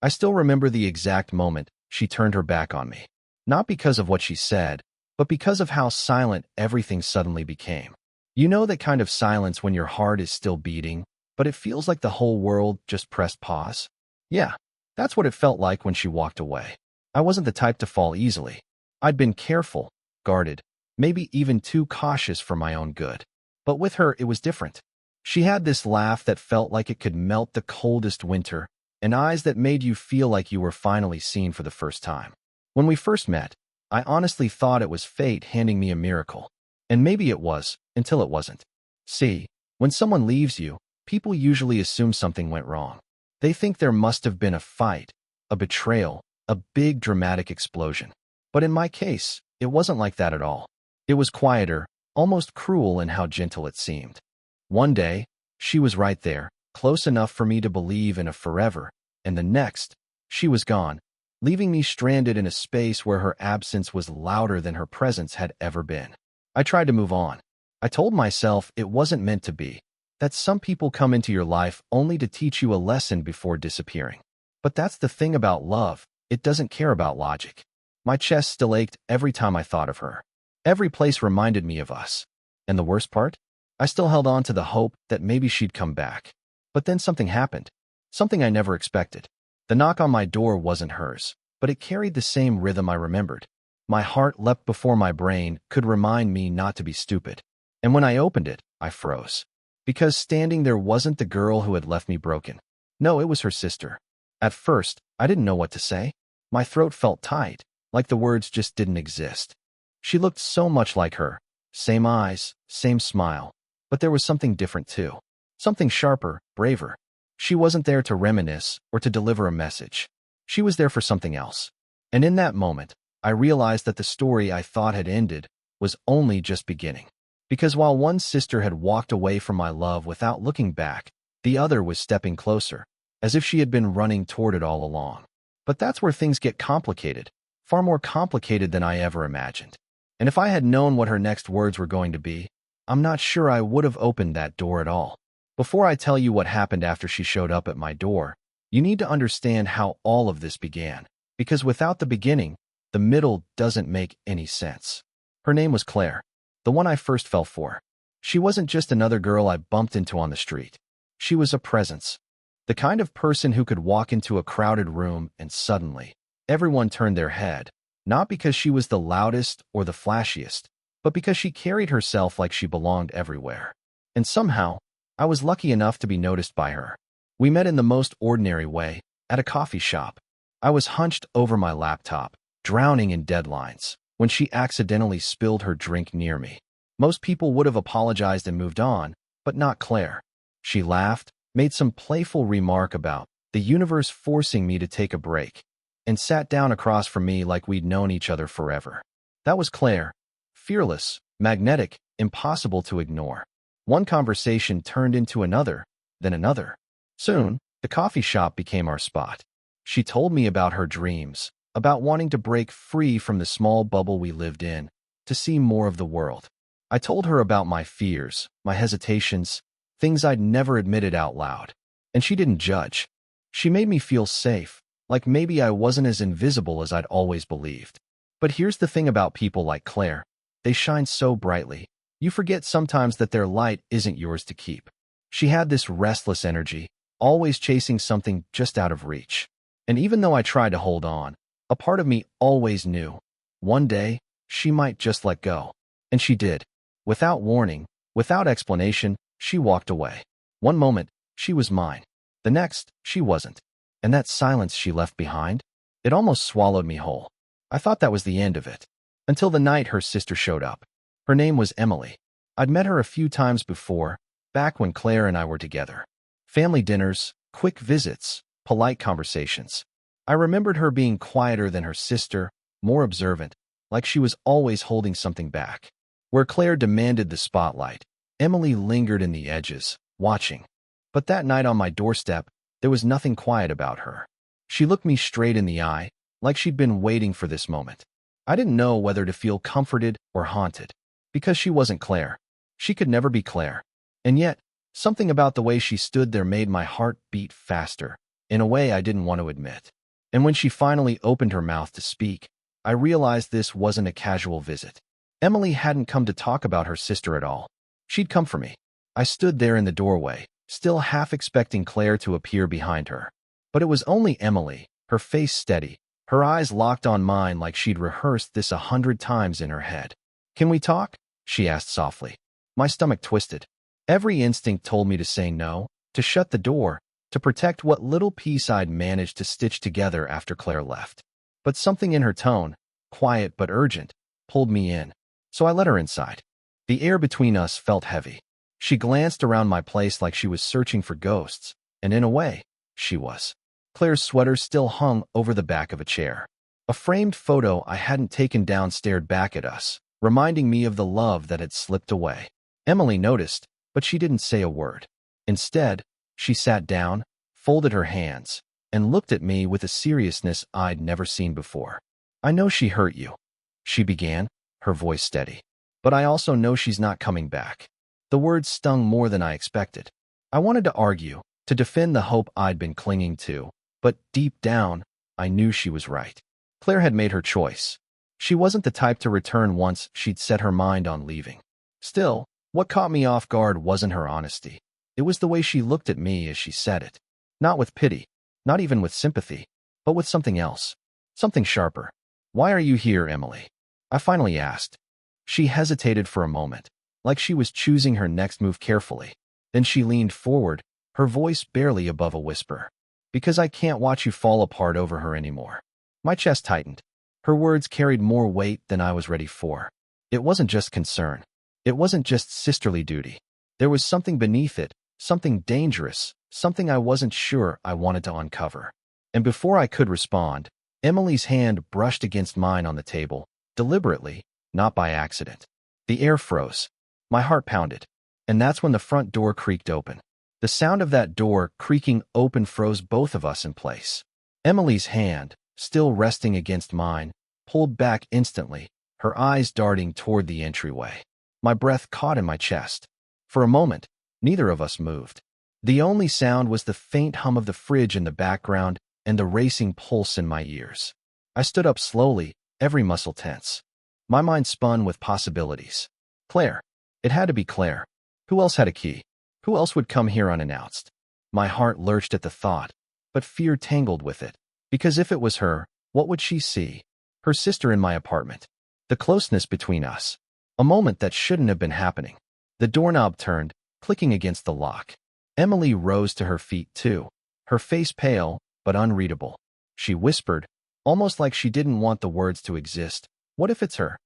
I still remember the exact moment she turned her back on me. Not because of what she said, but because of how silent everything suddenly became. You know that kind of silence when your heart is still beating, but it feels like the whole world just pressed pause? Yeah, that's what it felt like when she walked away. I wasn't the type to fall easily. I'd been careful, guarded, maybe even too cautious for my own good. But with her, it was different. She had this laugh that felt like it could melt the coldest winter, and eyes that made you feel like you were finally seen for the first time. When we first met, I honestly thought it was fate handing me a miracle. And maybe it was, until it wasn't. See, when someone leaves you, people usually assume something went wrong. They think there must have been a fight, a betrayal, a big dramatic explosion. But in my case, it wasn't like that at all. It was quieter, almost cruel in how gentle it seemed. One day, she was right there, close enough for me to believe in a forever, and the next, she was gone, leaving me stranded in a space where her absence was louder than her presence had ever been. I tried to move on. I told myself it wasn't meant to be, that some people come into your life only to teach you a lesson before disappearing. But that's the thing about love, it doesn't care about logic. My chest still ached every time I thought of her. Every place reminded me of us. And the worst part? I still held on to the hope that maybe she'd come back. But then something happened. Something I never expected. The knock on my door wasn't hers, but it carried the same rhythm I remembered. My heart leapt before my brain could remind me not to be stupid. And when I opened it, I froze. Because standing there wasn't the girl who had left me broken. No, it was her sister. At first, I didn't know what to say. My throat felt tight, like the words just didn't exist. She looked so much like her. Same eyes, same smile. But there was something different too. Something sharper, braver. She wasn't there to reminisce or to deliver a message. She was there for something else. And in that moment, I realized that the story I thought had ended was only just beginning. Because while one sister had walked away from my love without looking back, the other was stepping closer, as if she had been running toward it all along. But that's where things get complicated, far more complicated than I ever imagined. And if I had known what her next words were going to be, I'm not sure I would have opened that door at all. Before I tell you what happened after she showed up at my door, you need to understand how all of this began. Because without the beginning, the middle doesn't make any sense. Her name was Claire, the one I first fell for. She wasn't just another girl I bumped into on the street. She was a presence. The kind of person who could walk into a crowded room and suddenly, everyone turned their head, not because she was the loudest or the flashiest, but because she carried herself like she belonged everywhere. And somehow, I was lucky enough to be noticed by her. We met in the most ordinary way, at a coffee shop. I was hunched over my laptop, drowning in deadlines, when she accidentally spilled her drink near me. Most people would have apologized and moved on, but not Claire. She laughed, made some playful remark about the universe forcing me to take a break, and sat down across from me like we'd known each other forever. That was Claire. Fearless, magnetic, impossible to ignore. One conversation turned into another, then another. Soon, the coffee shop became our spot. She told me about her dreams, about wanting to break free from the small bubble we lived in, to see more of the world. I told her about my fears, my hesitations, things I'd never admitted out loud. And she didn't judge. She made me feel safe, like maybe I wasn't as invisible as I'd always believed. But here's the thing about people like Claire. They shine so brightly. You forget sometimes that their light isn't yours to keep. She had this restless energy, always chasing something just out of reach. And even though I tried to hold on, a part of me always knew, one day, she might just let go. And she did. Without warning, without explanation, she walked away. One moment, she was mine. The next, she wasn't. And that silence she left behind, it almost swallowed me whole. I thought that was the end of it. Until the night her sister showed up. Her name was Emily. I'd met her a few times before, back when Claire and I were together. Family dinners, quick visits, polite conversations. I remembered her being quieter than her sister, more observant, like she was always holding something back. Where Claire demanded the spotlight, Emily lingered in the edges, watching. But that night on my doorstep, there was nothing quiet about her. She looked me straight in the eye, like she'd been waiting for this moment. I didn't know whether to feel comforted or haunted. Because she wasn't Claire. She could never be Claire. And yet, something about the way she stood there made my heart beat faster. in a way I didn't want to admit. And when she finally opened her mouth to speak, I realized this wasn't a casual visit. Emily hadn't come to talk about her sister at all. She'd come for me. I stood there in the doorway, still half expecting Claire to appear behind her. But it was only Emily, her face steady, her eyes locked on mine like she'd rehearsed this 100 times in her head. "Can we talk?" she asked softly. My stomach twisted. Every instinct told me to say no, to shut the door, to protect what little peace I'd managed to stitch together after Claire left. But something in her tone, quiet but urgent, pulled me in. So I let her inside. The air between us felt heavy. She glanced around my place like she was searching for ghosts, and in a way, she was. Claire's sweater still hung over the back of a chair. A framed photo I hadn't taken down stared back at us, reminding me of the love that had slipped away. Emily noticed, but she didn't say a word. Instead, she sat down, folded her hands, and looked at me with a seriousness I'd never seen before. "I know she hurt you," she began, her voice steady. "But I also know she's not coming back." The words stung more than I expected. I wanted to argue, to defend the hope I'd been clinging to, but deep down, I knew she was right. Claire had made her choice. She wasn't the type to return once she'd set her mind on leaving. Still, what caught me off guard wasn't her honesty. It was the way she looked at me as she said it. Not with pity, not even with sympathy, but with something else. Something sharper. "Why are you here, Emily?" I finally asked. She hesitated for a moment, like she was choosing her next move carefully. Then she leaned forward, her voice barely above a whisper. "Because I can't watch you fall apart over her anymore." My chest tightened. Her words carried more weight than I was ready for. It wasn't just concern. It wasn't just sisterly duty. There was something beneath it, something dangerous, something I wasn't sure I wanted to uncover. And before I could respond, Emily's hand brushed against mine on the table, deliberately, not by accident. The air froze. My heart pounded. And that's when the front door creaked open. The sound of that door creaking open froze both of us in place. Emily's hand, still resting against mine, pulled back instantly, her eyes darting toward the entryway. My breath caught in my chest. For a moment, neither of us moved. The only sound was the faint hum of the fridge in the background and the racing pulse in my ears. I stood up slowly, every muscle tense. My mind spun with possibilities. Claire. It had to be Claire. Who else had a key? Who else would come here unannounced? My heart lurched at the thought, but fear tangled with it. Because if it was her, what would she see? Her sister in my apartment. The closeness between us. A moment that shouldn't have been happening. The doorknob turned, clicking against the lock. Emily rose to her feet too, her face pale but unreadable. She whispered, almost like she didn't want the words to exist, "What if it's her?"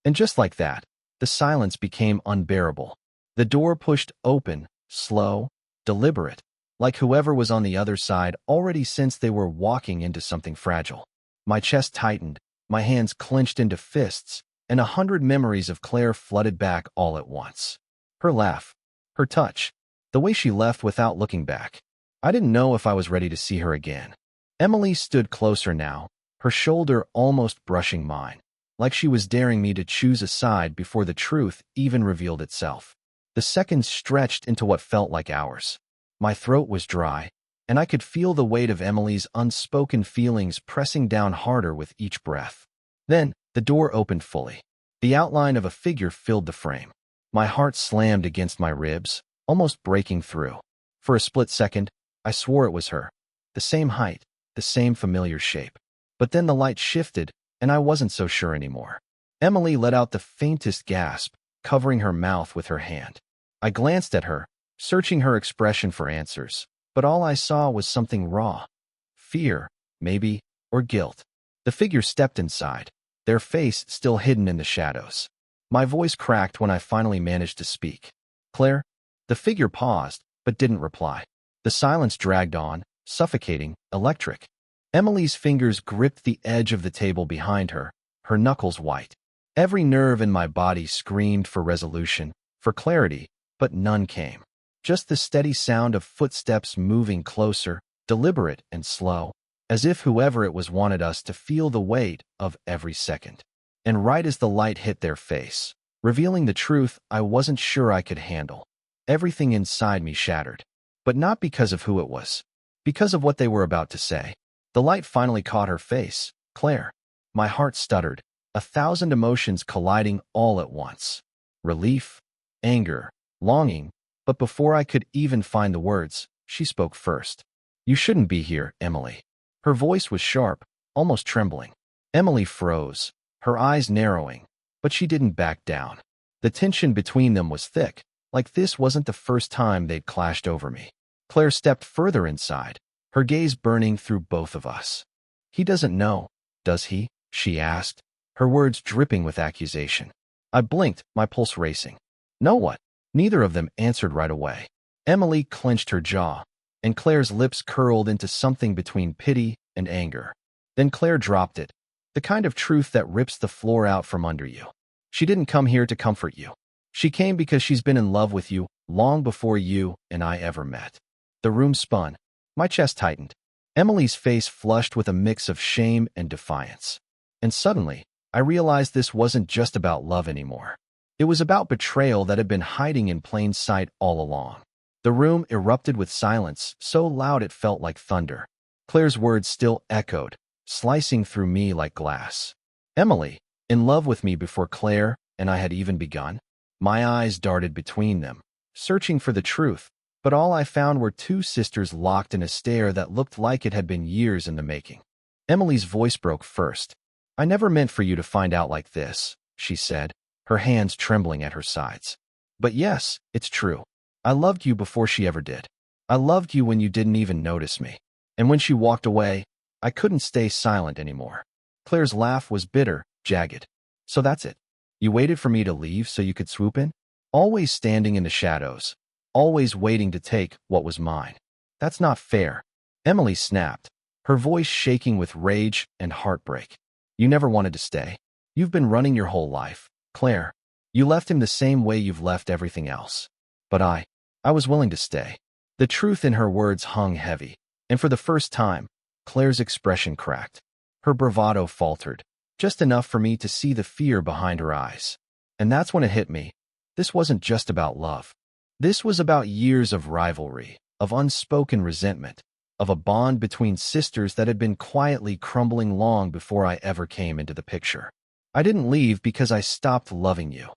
And just like that, the silence became unbearable. The door pushed open, slow, deliberate, like whoever was on the other side already sensed they were walking into something fragile. My chest tightened, my hands clenched into fists, and 100 memories of Claire flooded back all at once. Her laugh, her touch, the way she left without looking back. I didn't know if I was ready to see her again. Emily stood closer now, her shoulder almost brushing mine, like she was daring me to choose a side before the truth even revealed itself. The seconds stretched into what felt like hours. My throat was dry, and I could feel the weight of Emily's unspoken feelings pressing down harder with each breath. Then, the door opened fully. The outline of a figure filled the frame. My heart slammed against my ribs, almost breaking through. For a split second, I swore it was her. The same height, the same familiar shape. But then the light shifted, and I wasn't so sure anymore. Emily let out the faintest gasp, covering her mouth with her hand. I glanced at her, searching her expression for answers, but all I saw was something raw. Fear, maybe, or guilt. The figure stepped inside, their face still hidden in the shadows. My voice cracked when I finally managed to speak. "Claire?" The figure paused, but didn't reply. The silence dragged on, suffocating, electric. Emily's fingers gripped the edge of the table behind her, her knuckles white. Every nerve in my body screamed for resolution, for clarity, but none came. Just the steady sound of footsteps moving closer, deliberate and slow, as if whoever it was wanted us to feel the weight of every second. And right as the light hit their face, revealing the truth I wasn't sure I could handle, everything inside me shattered. But not because of who it was. because of what they were about to say. The light finally caught her face. Claire. My heart stuttered, 1,000 emotions colliding all at once. Relief, anger, longing, but before I could even find the words, she spoke first. You shouldn't be here, Emily. Her voice was sharp, almost trembling. Emily froze, her eyes narrowing, but she didn't back down. The tension between them was thick, like this wasn't the first time they'd clashed over me. Claire stepped further inside, her gaze burning through both of us. He doesn't know, does he? She asked, her words dripping with accusation. I blinked, my pulse racing. No what? Neither of them answered right away. Emily clenched her jaw, and Claire's lips curled into something between pity and anger. Then Claire dropped it, the kind of truth that rips the floor out from under you. She didn't come here to comfort you. She came because she's been in love with you long before you and I ever met. The room spun. My chest tightened. Emily's face flushed with a mix of shame and defiance. And suddenly, I realized this wasn't just about love anymore. It was about betrayal that had been hiding in plain sight all along. The room erupted with silence, so loud it felt like thunder. Claire's words still echoed, slicing through me like glass. Emily, in love with me before Claire and I had even begun? My eyes darted between them, searching for the truth, but all I found were two sisters locked in a stare that looked like it had been years in the making. Emily's voice broke first. I never meant for you to find out like this, she said, her hands trembling at her sides. But yes, it's true. I loved you before she ever did. I loved you when you didn't even notice me. And when she walked away, I couldn't stay silent anymore. Claire's laugh was bitter, jagged. So that's it. You waited for me to leave so you could swoop in? Always standing in the shadows. Always waiting to take what was mine. That's not fair. Emily snapped, her voice shaking with rage and heartbreak. You never wanted to stay. You've been running your whole life, Claire. You left him the same way you've left everything else. But I was willing to stay. The truth in her words hung heavy, and for the first time, Claire's expression cracked. Her bravado faltered, just enough for me to see the fear behind her eyes. And that's when it hit me. This wasn't just about love. This was about years of rivalry, of unspoken resentment, of a bond between sisters that had been quietly crumbling long before I ever came into the picture. I didn't leave because I stopped loving you,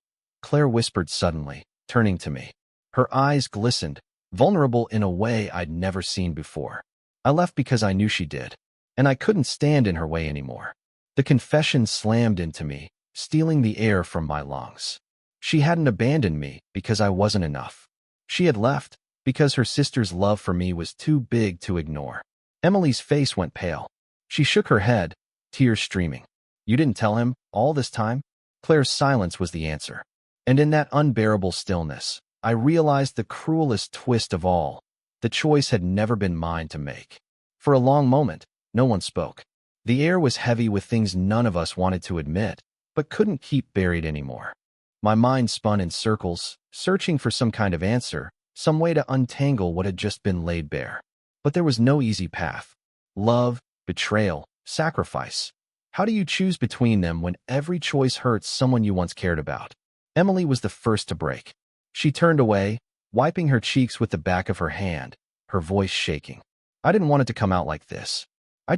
Claire whispered suddenly, turning to me. Her eyes glistened, vulnerable in a way I'd never seen before. I left because I knew she did, and I couldn't stand in her way anymore. The confession slammed into me, stealing the air from my lungs. She hadn't abandoned me because I wasn't enough. She had left because her sister's love for me was too big to ignore. Emily's face went pale. She shook her head, tears streaming. You didn't tell him all this time? Claire's silence was the answer. And in that unbearable stillness, I realized the cruelest twist of all. The choice had never been mine to make. For a long moment, no one spoke. The air was heavy with things none of us wanted to admit, but couldn't keep buried anymore. My mind spun in circles, searching for some kind of answer, some way to untangle what had just been laid bare. But there was no easy path. Love, betrayal, sacrifice. How do you choose between them when every choice hurts someone you once cared about? Emily was the first to break. She turned away, wiping her cheeks with the back of her hand, her voice shaking. I didn't want it to come out like this. I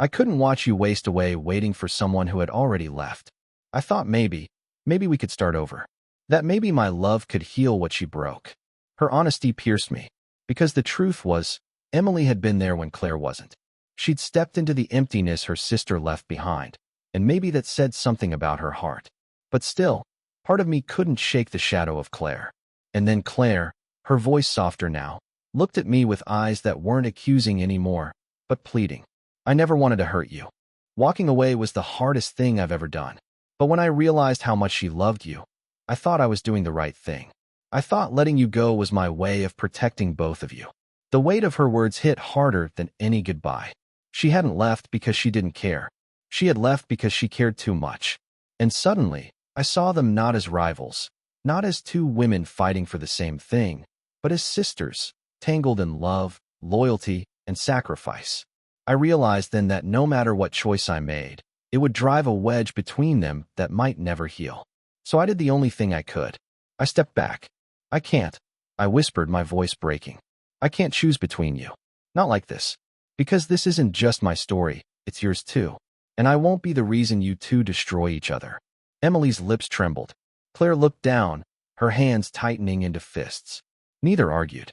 couldn't watch you waste away waiting for someone who had already left. I thought maybe we could start over. That maybe my love could heal what she broke. Her honesty pierced me, because the truth was, Emily had been there when Claire wasn't. She'd stepped into the emptiness her sister left behind, and maybe that said something about her heart. But still, part of me couldn't shake the shadow of Claire. And then Claire, her voice softer now, looked at me with eyes that weren't accusing anymore, but pleading. I never wanted to hurt you. Walking away was the hardest thing I've ever done. But when I realized how much she loved you, I thought I was doing the right thing. I thought letting you go was my way of protecting both of you. The weight of her words hit harder than any goodbye. She hadn't left because she didn't care. She had left because she cared too much. And suddenly, I saw them not as rivals, not as two women fighting for the same thing, but as sisters, tangled in love, loyalty, and sacrifice. I realized then that no matter what choice I made, it would drive a wedge between them that might never heal. So I did the only thing I could. I stepped back. I can't, I whispered, my voice breaking. I can't choose between you. Not like this. Because this isn't just my story, it's yours too. And I won't be the reason you two destroy each other. Emily's lips trembled. Claire looked down, her hands tightening into fists. Neither argued.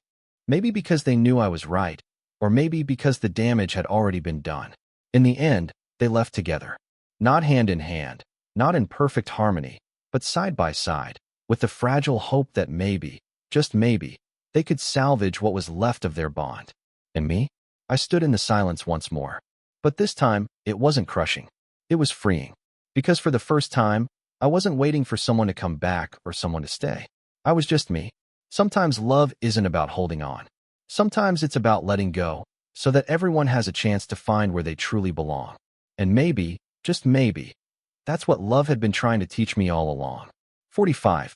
Maybe because they knew I was right, or maybe because the damage had already been done. In the end, they left together. Not hand in hand, not in perfect harmony, but side by side, with the fragile hope that maybe, just maybe, they could salvage what was left of their bond. And me? I stood in the silence once more. But this time, it wasn't crushing. It was freeing. Because for the first time, I wasn't waiting for someone to come back or someone to stay. I was just me. Sometimes love isn't about holding on. Sometimes it's about letting go, so that everyone has a chance to find where they truly belong. And maybe, just maybe, that's what love had been trying to teach me all along. 45.